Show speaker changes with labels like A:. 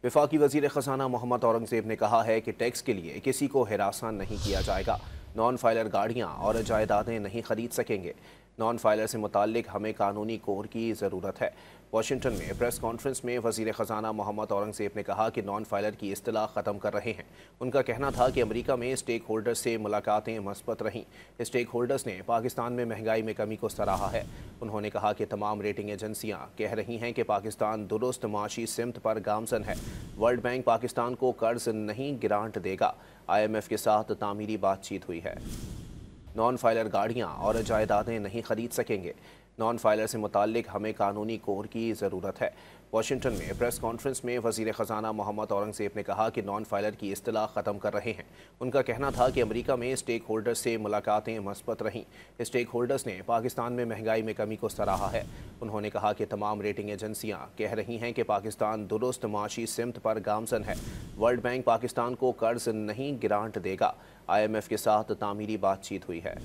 A: वफाकी वज़ीर ख़ज़ाना मोहम्मद औरंगज़ेब ने कहा है कि टैक्स के लिए किसी को हिरासा नहीं किया जाएगा। नॉन फाइलर गाड़ियाँ और जायदादें नहीं खरीद सकेंगे। नॉन फाइलर से मुताल्लिक हमें कानूनी कोर की ज़रूरत है। वाशिंगटन में प्रेस कॉन्फ्रेंस में वज़ीर ख़ज़ाना मोहम्मद औरंगज़ेब ने कहा कि नॉन फाइलर की इस्तिलाह ख़त्म कर रहे हैं। उनका कहना था कि अमरीका में स्टेक होल्डर्स से मुलाकातें मस्बत रहीं। स्टेक होल्डर्स ने पाकिस्तान में महंगाई में कमी को सराहा है। उन्होंने कहा कि तमाम रेटिंग एजेंसियाँ कह रही हैं कि पाकिस्तान दुरुस्त माशी सिमत पर गामजन है। वर्ल्ड बैंक पाकिस्तान को कर्ज नहीं ग्रांट देगा। IMF के साथ तामीरी बातचीत हुई है। नॉन फाइलर गाड़ियाँ और जायदादें नहीं खरीद सकेंगे। नॉन फाइलर से मुताल्लिक हमें कानूनी कोर की ज़रूरत है। वाशिंगटन में प्रेस कॉन्फ्रेंस में वज़ीर ख़ज़ाना मोहम्मद औरंगज़ेब ने कहा कि नॉन फाइलर की इस्तिलाह ख़त्म कर रहे हैं। उनका कहना था कि अमरीका में स्टेक होल्डर्स से मुलाकातें मस्बत रहीं। स्टेक होल्डर्स ने पाकिस्तान में महंगाई में कमी को सराहा है। उन्होंने कहा कि तमाम रेटिंग एजेंसियाँ कह रही हैं कि पाकिस्तान दुरुस्त माशी सिमत पर गामजन है। वर्ल्ड बैंक पाकिस्तान को कर्ज नहीं ग्रांट देगा। IMF के साथ तामीरी बातचीत हुई है।